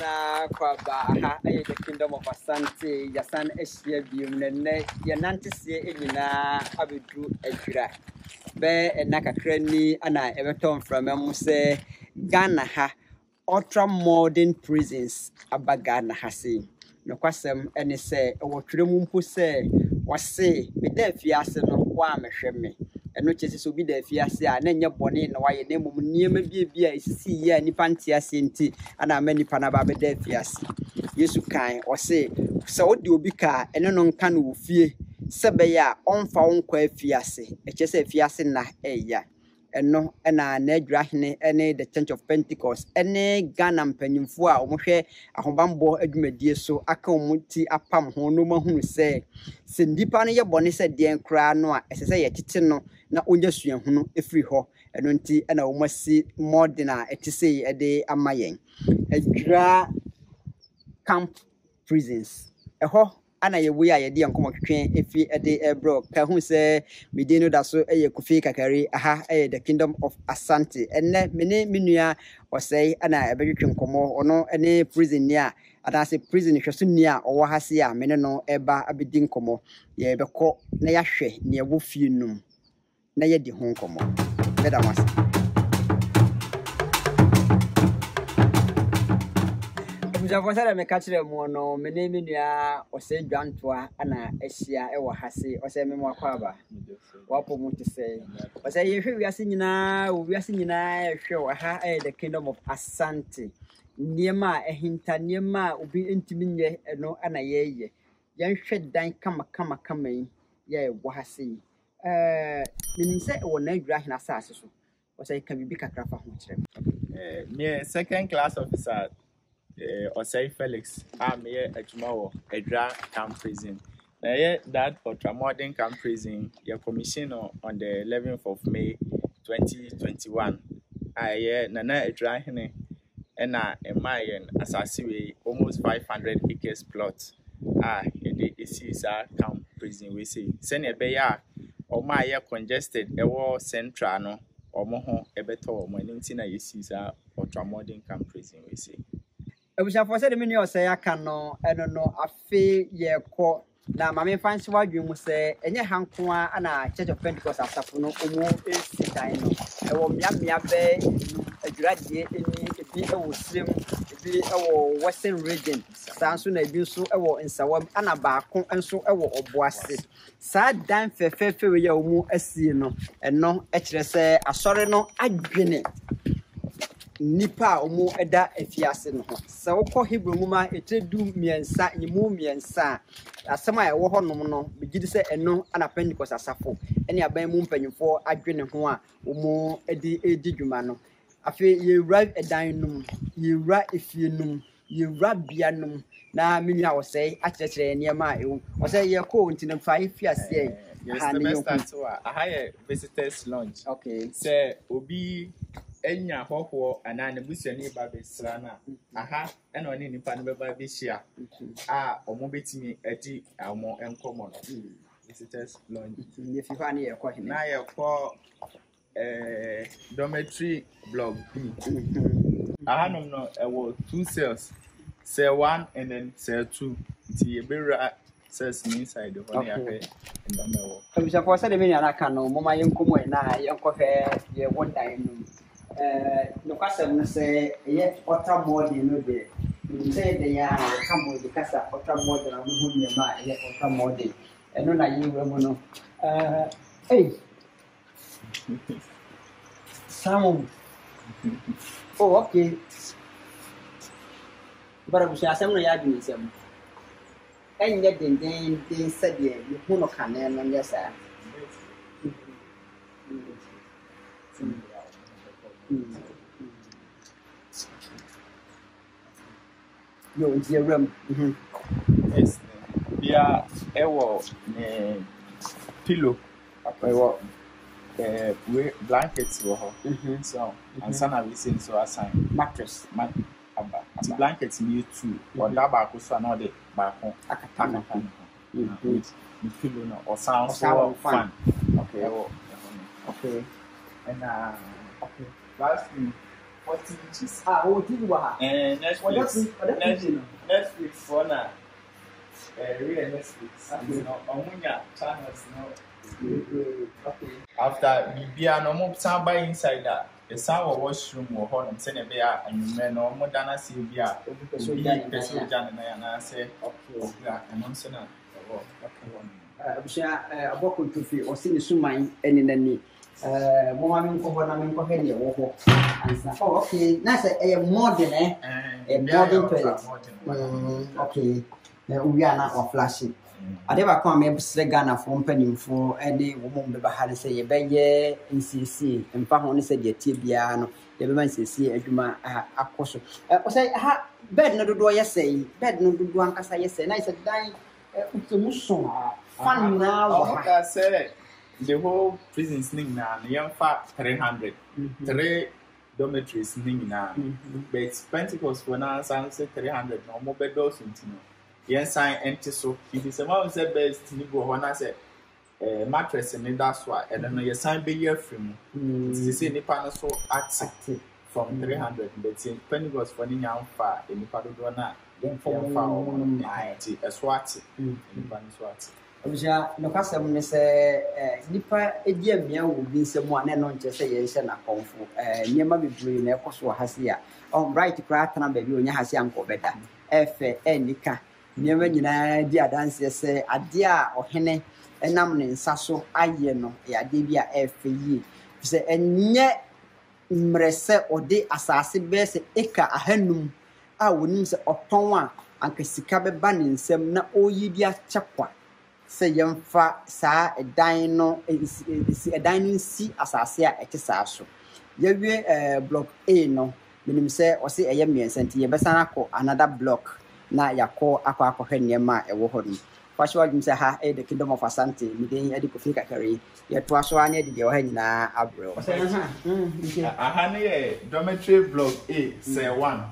nyinaa kwaba aha aye the kingdom of Asante yasan ehia biom nenne yenante sie nyinaa abedu adwira be enakakra ni ana ebeton from am se Ghana ha ultra modern prisons abaga na ha se no kwasem ene se wotweremu mpo se wase meda fiase no wa mehwe me eno chese so bi da fiase a na nya bone na waye na mum niema bia esisi ya nipa ntiase nti ana ma nipa na ba be da fiase Yesu kan o se odi obi ka eno no nka no fie sebe ya onfa wonkwa afiase chese afiase na eya eno na adwahene ene the Church of Pentecost ene Ghana mpanyimfo a omohwe ahobambo adwumadie so aka omuti apam ho no mahunu se ndipa no ye bone se de nkra no a esese ye tete no na onya suahunu efiri ho eno nti na omasi modern a etise ede amayen adwira camp prisons eho ana ye we aye de yankomo twetwen efi ede ebro ka hu se medino da so eye Kofi Kakari aha eye the kingdom of Asante enne mene menua osei ana ebetwetwen komo ono ene prison ni a adase prison hweso ni a owo ha se a mene no eba abedi komo ye beko na ya hwe ne ewo fie num na ye di ho komo bedamas Javosara me kachire mu no mene menua ose dwantoa ana ehia e wo hase ose me mu akwaba wapo mu tse ose ye hwe wiase nyina wiase nyina hwe wo ha the kingdom of Asante niema ehinta niema obi entimi nye no ana ye hwe dan kama yi ye wo hase menim se wo na adwira hena asase so ose ka bibi kakra fa ho kire me second class officer Osei Felix, I'm here at tomorrow, Edra Camp Prison. That ultra-modern camp prison, your commission on the 11th of May 2021. Nana Edra Hene, and Mayan Assassi, almost 500 acres plot. It is our camp prison, we see. Send a bear, or my congested, a war central, or moho, a better, when Intina is our ultra-modern camp prison, we see. Ebusha for say the menu say aka no eno no afi ye ko na mame fansi wadwe mu say enye hanko a na Church of Pentecost asafo no omo esi dan no e wo mia be adwuradie eni ebi e wo srem ebi e wo western region sanso na ebi so e wo nsawam ana baako enso e wo oboase sa dan fefefe we ya omo asie no eno e kire say asore no adwene nipa omo eda afiase no se wokọ Hebrew muma etredu miensa nyimu miensa asema e wo honom no begidi se eno ana Pentecost asafo ene aban mu mpanyimfo adwene ho a omo edi dwuma no afi ye right edan num ye right efie num ye right bia num na menua wo sei akyerekere niema ewu wo sei ye ko ntine fa afiase aha ne yo aha visitors lounge okay se obi enya hoho ana ne busuani ba besra na aha ena oni nipa ne ba behia omo betimi adi omo enkomo no visitors lounge ye fifa ne ye ko hene na ye ko dormitory block B aha no ewo 2 cells cell 1 and then cell 2 ti ebera cells inside the one yafe ndamewo ebusha for say the menu na ka no moma yenkomo na yenkohwe ye wondan no no kwasem no say ye ultra modern no de say the ya kamo de kasa ultra modern no hu niema ye ultra modern eno na yiwe mu no Sam oh okay bara busha asem no ya dun sem enye den said ye hu no kane no nyesa yo in the room yes bia ewo pillow ewo we blankets wo ho so and sana we say so assign mattress aba the blankets me too or that ba ko so na de ba ko akata the pillow no or sound so fun okay and okay lastly 40 inches. TV wa. Netflix for now. Real Netflix. Omunya channels Okay. After Bibia no more by inside that. The sound washroom or home send a bear and men or more than a Sylvia. And I say, okay, and on Senna. About to feel or see the Suman and in the knee. Mohammed Cohanamin Cohenia. Oh, okay. That's a modern, a modern toilet. Okay. We are not of flashing. I never come a Ghana from penny for any woman be had say a bay in CC and found said the Tibiano, the woman CC and Juma Apostle. I say, bed no do say, bed no do one cassa yes, and I said, dying to Muson. Fun now, I said the whole prison sling now, the young fat 300, 3 dormitories sling now, but Pentecost for now, sunset 300, no more bedrooms. Yes, I enter so it is a man said best Nibo when I said mattress and that's why I don't know your sign be your film. You see the panel so active from 300, but in Pentecost for the young far in the Padona, then for a swat in the Paniswat. No custom say Nipa a dear meal will be someone and not just say yes and a comfort. Near my brain, a cost was here. On right to crack and baby when you have young better. Nika. Never dear dancer say a dear or henny and nam in Sasso, Ayeno, a debia FE. Say, and yet Mrese or de assassin bears eka a henum. I would use a tonwa and Cassicabe banning some na o yedia chapwa. Say young fa sa a dino is a dining sea assasia at Sasso. Ye block A no, meaning say or say a yemi sent ye besanako another block. Na yako akwa heniema ewo honu fashiwa gimse ha the Kingdom of Asante midin edi ko fika kare ye to aso ane de wo hanyina abro aha ne dormitory block A cell 1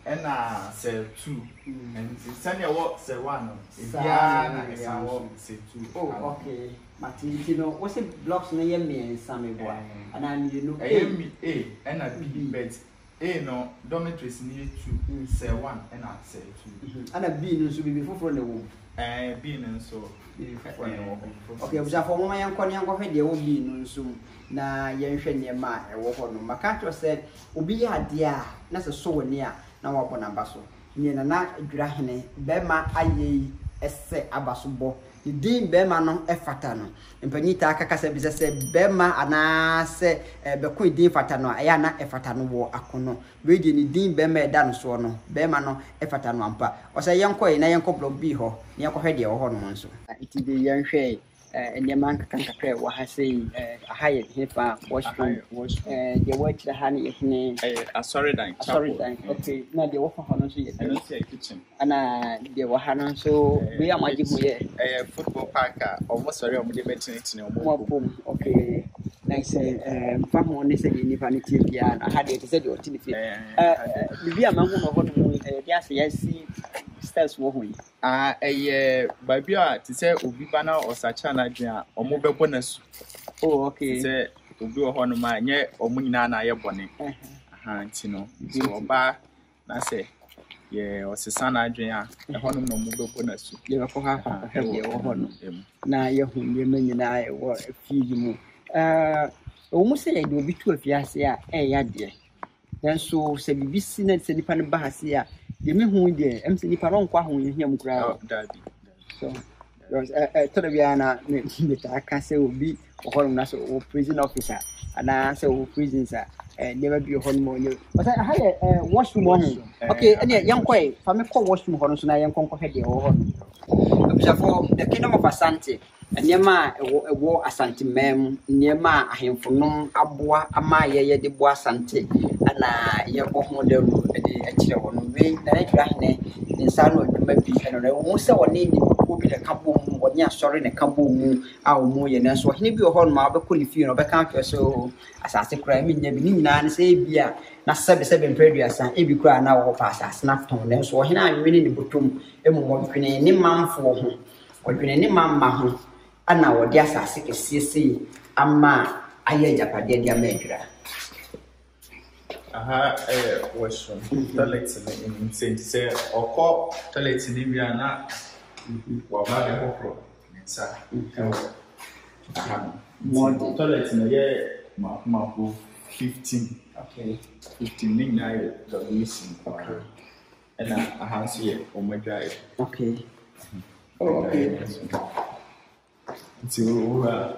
and cell 2 and senior work cell 1 ya na cell 2 oh okay matiti no what's the blocks na ye me nsame bo and you know A and B but A no dormitories near 2 cell 1 and cell 2 and a B no so be before the womb B no so okay we for mama yanko hwe de wo B no so na ye hwe ne ma e wo ho no maka to say obi ya de a na se so woni a na wo bo namba so ni na adwira hene be ma aye ese abaso bo din bema no efata no empanyita akaka se bi se bema ana se be din fata no aya na efata no wo akono we di ni din bema eda no so no bema no efata no ampa o se yenko na yenko blog bi ho ne yenko hwe de ho no nso iti de yenhwe enyeman kakakra wa ha sei ahaye hefa washroom de watch the hani ehne sorry dan okay na de wo ho no so ye kitchen ana de wo ha no so we amaji hu ye football park almost sorry omo de betini omo okay nice famu ne se ni fa ni tie bia na ha de se de otini fi bia ma hu no ho no de ase yesi stairs wo hu baby ti say obi bana osacha na dwan omo bebo na su oh okay say obi wo ho no ma nye omo nyina na ye bone nti no so oba na say ye osesa na dwan a ho no omo bebo na su ye ko ha ye wo ho no na ye hu ye nyina ye wo fi mu omo say ye obi tu afiase a ya de dan so se bibisi na se nipa ne bahase a de me hu de em se nipa ron kwa hu ye hiam kura so tell me na me ta ka se obi o na so o prison officer ana se o prison sa never be hon mo ni but I had washroom on okay ene yankoi fa me call washroom ho no so na yankon ko hede ho ho no for the Kingdom of Asante nyema ewo Asante mem nyema ahemfonom aboa ama ye de bo Asante ana ye ko ho de ru de akire ho no we na adwa hene insa no adwuma bi eno na wo se woni ni obi de kabo mu woni asori ne kabo mu a wo mu ye na so hene bi ho no ma be qualify no be kan ke so asase kura mi nya bi ni nyina ne se bia na sebe mpreduasa e bi kura na wo pa asase na fton ne so hene anwene ni botom emu mo twene ni manfo ho odwene ni mamma ho ana wo de asase kesiese ama aye japade de amadwira aha washroom toilet in say or toilet in India na waba be hokro nsa aha more toilet in ye ma 15 Okay. 15 ning na the missing okay and aha so ye o mo dry Okay. Oh, okay. It's over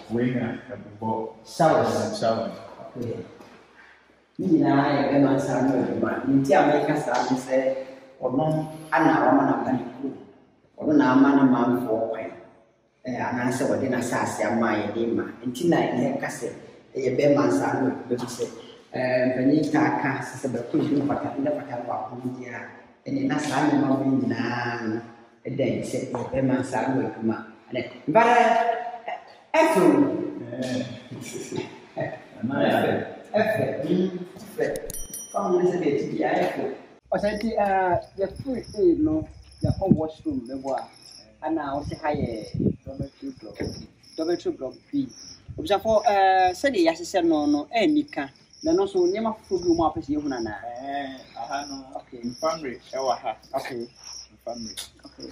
winner about shower. Okay. Ni na ya be man sa no be ma. Ni ti America sa ni se ono ana wa mana kan ku. Ono na ama na ma mfo kwan. Ana se wode na sa ase ama ye de ma. Nti na ye ka se ye be man sa no be se bani ka ka se be ku ni pata na pata ba ku dia. Eni na sa ni ma bi na then se be man sa no be ma. Bara Efro. Come on, listen to the Efro. I said, the food, no, the home washroom, the boy. And now, say hi, Dormitory Block B. For said the assistant, no, any can. Then also, never food room up as you want. I know, okay, infirmary, okay, infirmary, okay,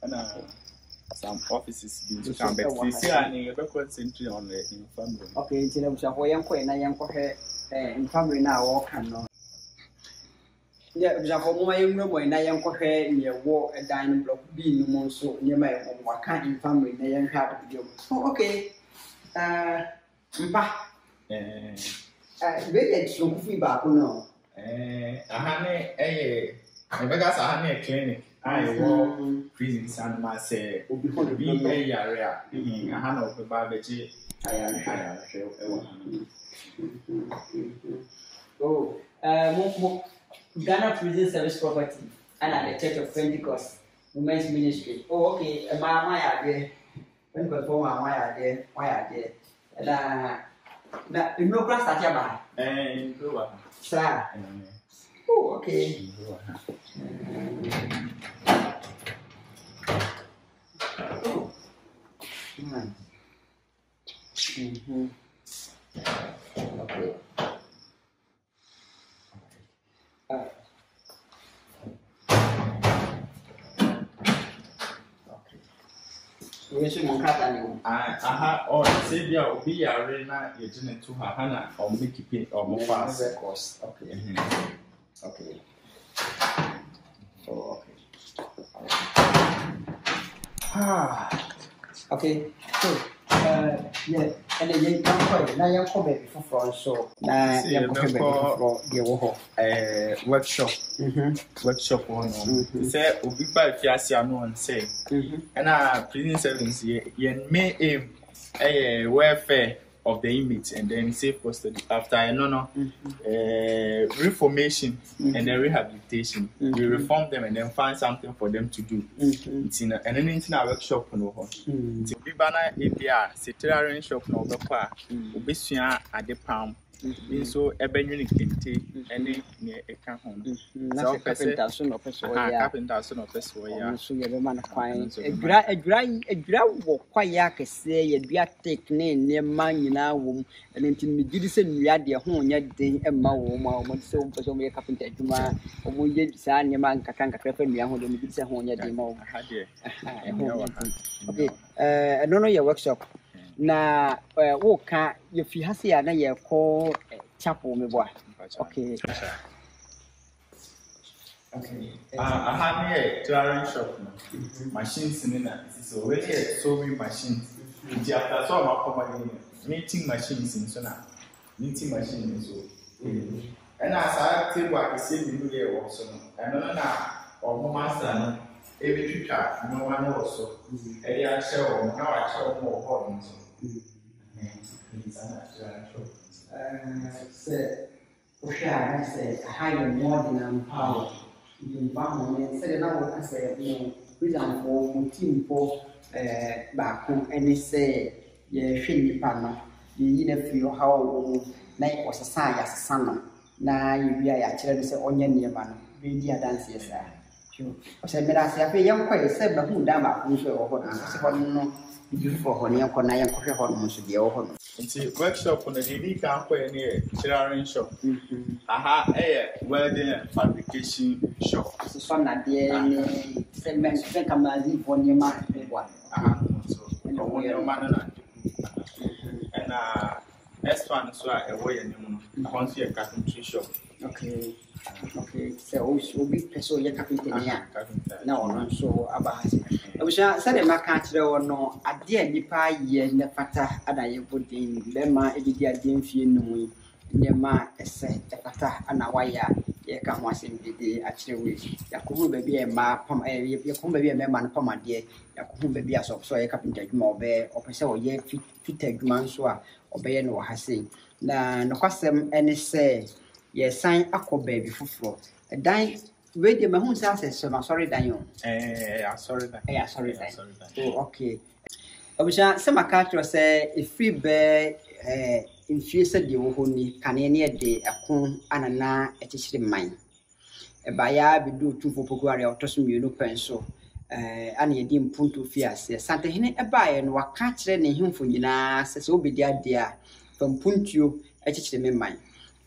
and some offices being come back. They say I need to concentrate on the infirmary. Okay, so I'm sure young queen and young infirmary now all can know. Yeah, for my young woman, I am cohe near war a dining block being no so near my what kind infirmary they young have to oh, okay. Very strong feedback, no. I have a clinic. I work prison San Marse. Be a area. I have no babaji. I am oh, Ghana Prison Service Property and at the Church of Pentecost Women's Ministry. Oh, okay. My idea. When we go my idea, that you know class at your bar. Sir. Oh, okay. Okay. We should look at you. Aha, or say there will be a arena, you didn't to her Hannah or Mickey Pin or more fast. Okay. Okay. Oh, okay. Okay. So, yeah, and then you come for now. You come back before so. Now you come back before the workshop. Workshop one. Say, "Obi ba fi ase anu on say." And prison service ye may aim welfare of the inmates and then safe custody after reformation and then rehabilitation. We reform them and then find something for them to do. And then in our workshop no ho. Bi bana ebia setarian shop no be kwa obesua ade pam. So ebenwini kente ene ne eka ho. So carpenter so no person ya. Carpenter so no person ya. So ye be man kwan. Edura wo kwa ya kese ye dua technique ne man nyina wo ene nti me gidi se nua de ho nya den emma wo ma wo se wo person me carpenter adwuma wo ye sa ne man kaka fa nua ho de me gidi se ho nya den ma wo. Okay. No your workshop. Na woka ye fi hase ya na ye ko chapel me boy. Okay. Okay. I have here clearing shop machines in it. It's already a sewing machine. After so my company knitting machines in so now. Knitting machine is so. And as I tell what I say the new year also. And now or master every trap no one also. Any actual now actual more hot. Say, I say, higher more than power. In Bama, said now, I say, reason for team for back home, and they say, ye shiny partner, you either feel how night was a sign as a son. Now you be a children say, onion near man, be dear dances. I said, I say, young quite said, but who damn up, who's your own, I said, no, you for honey, and Conayan coffee hormones to the old. Nti workshop on the DD can go any tailoring shop. Aha, welding and fabrication shop. So na de segment se kamazi for nyema one. So one your man and next one so a way and once you carpentry shop. Okay. So we person you carpenter here. No, so about Obusha said ma ka kire wo no ade anipa ye ne fata ada ye bodin be ma edidi ade mfie num ne ma ese fata ana waya ye ka ho asem dede a kire we yakohu ba bi e ma pam yakohu ba bi e me ma no pam ade yakohu ba bi aso so ye carpenter dwuma obe opese wo ye fita dwuma nso a obeye no hase na no kwasem ene se ye san akoba bi fufuro dan we dey mahun say access ma sorry dan yo Sorry dan oh okay obisha se makatro say ifri be infie se de wo honi kane ne de akon anana echichire man e ba ya bi do tufo pokuare otoso mienu penso ana ye di mpunto fiase santehene e ba ye no waka kire ne himfo nyina se obedi ade a fampuntuo echichire me man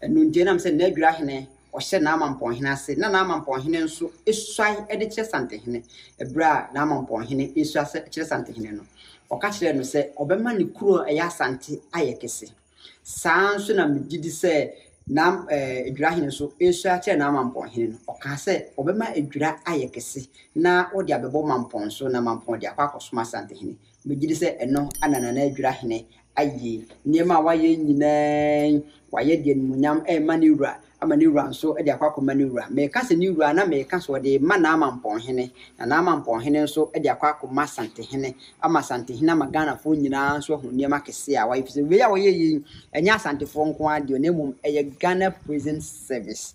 enu ndie nam se na adwira hene o hye na amampon hene ase na amampon hene nso esuai ede kire santehene ebra na amampon hene esua se kire santehene no o ka kire no se obema ne kuro eya sante ayekese saa nso na megidi se na adwira hene so esua kire na amampon hene no o ka se obema adwira ayekese na odi abebo mampon so na mampon di akwa kosoma santehene megidi se eno anana na adwira hene aye niema waye nyina waye de munyam maniwura amaniwura nso de akwa maniwura me ka se niwura na me ka so de ma na amampon hene na amampon hene nso de akwa akoma sante hene ama sante hene magana fo nyina nso ho niema kese a waye fise we ya waye yi enya sante fo nko ade na mum eye Ghana Prison Service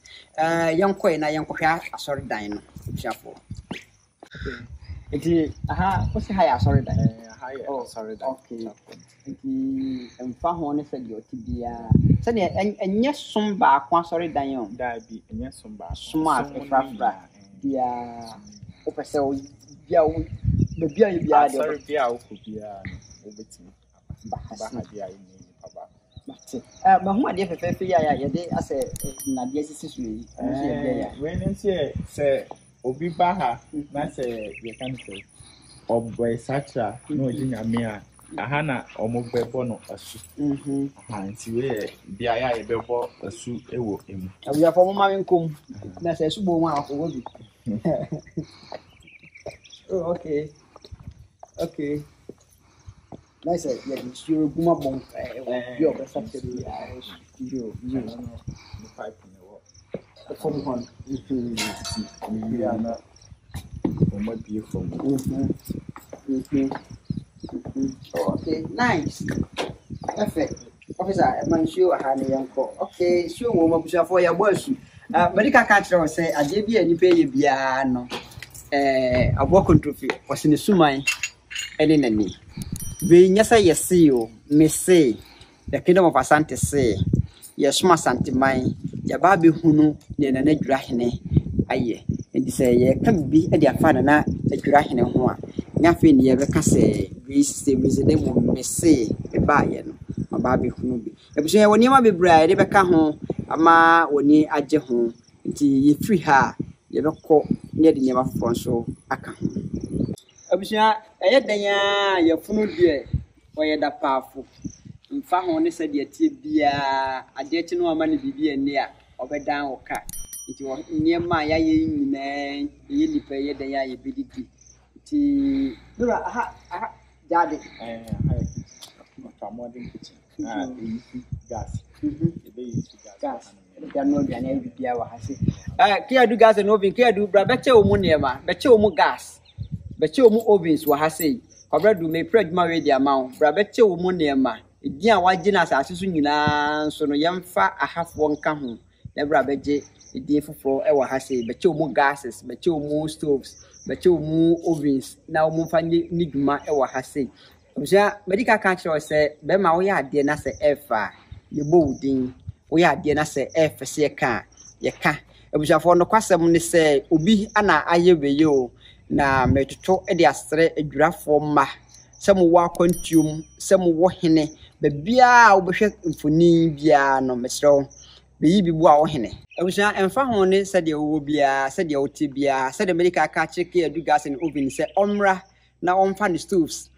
yankoi na yankofia asori dan no fiafo eti aha o se haya asori dan sorry dan okay eti emfa ho ne se de otibia se ne enye som ba kwa asori dan yo da bi enye som ba smart frafra dia o pese o bia o bia ye bia de sorry bia o ko bia o beti ba ha bia ni baba ma ho ade fefefe ya ye de ase na de sisi so yi we ne se obi ba ha na se ye kan se oboy satra no jinyame a aha na omogbebo no asu aha nti we bia ya ye bebo asu ewo emu abia fo mo ma nkom na se su bo mu akwo bi oh okay nice ya di sure guma bon yo be satra bi yo no pipe ne wo from one ya na o be from okay nice perfect officer man show ahane yanko okay show wo mabusha for ya boasu medical catch o say ade bi ani pe ye bia no abo control wasine suman ene nani we nyasa yesi o me say the kingdom of Asante say yesuma santiman ya ba be hunu ne na adwira hene aye ndi say ye kam bi e dia fa na adwira hene ho a nya fe ne ye be ka say we say we say dem me say e ba ye no ma ba be hunu bi e bi so ye woni ma be bra de be ka ho ama woni age ho nti ye free ha ye be ko ne de nyama fofo so aka ho abusua eye dan ya ye funu die o ye da paafo mfa ho ne se de tie bia ade ti no ama ne bibia ni a obedan wo ka nti wo niema ya ye nyina ye lipa ye dan ya ye bididi nti dura aha jade modern kitchen gas gas ya no bia na bibia wa hase kia du gas no oven kia du bra beche o mu niema beche o mu gas beche o mu ovens wa hase kwabra du me predma we dia ma bra beche o mu niema edi a wagina asase so nyina nso no yemfa ahafo nka ho na bra beje edi foforo e wa hase beche o mu gases beche o mu stoves beche o mu ovens na o mu fa ni dwuma e wa hase obja medical council say be ma wo ya ade na se efa ye bowdin wo ya ade na se efa se ka ye ka obja fo no kwasem ne se obi ana ayebeye o na metoto e de asre adwurafo ma semu wa kwantium semu wo hene bebia wo behwe mfoni bia no mesrew beyi bi bua wo hene abusua emfa ho ne sede wo bia sede wo ti bia sede medical ka cheke adu gas and oven se omra na omfa ne stoves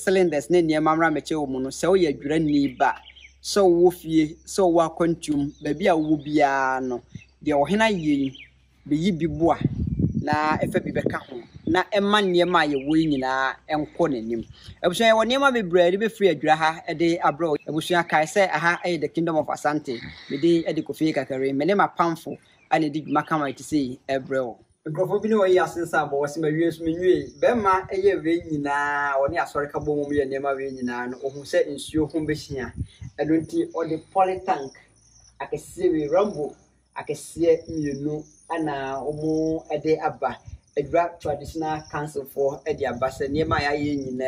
cylinders ne niam amra meche wo mu no se wo ye adwura ni ba so wo fie so wo akwantum bebia wo bia no de wo hena ye beyi bi bua na efa bi beka ho na emma niema ye wo nyina enko nanim abusua wo niema bebree de be free adwura ha de abro abusua kai se aha the Kingdom of Asante me de Kofi Kakare me ne mapamfo ane di makama iti sei ebreo nkrofo bi ne wo yi asensa bo wo se ma wie so menwie be ma eye we nyina woni asore ka bo mu ye niema we nyina no ohun se nsuo ho behia edonti o de polytank akese we rambo akese mienu ana omo ede aba edra traditional council for ede aba se niema ya ye nyina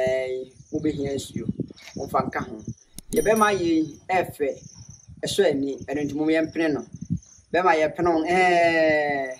wo behia nsuo wonfa nka ho ye be ma ye efe eso ani edonti mo ye mpene no be ma ye pene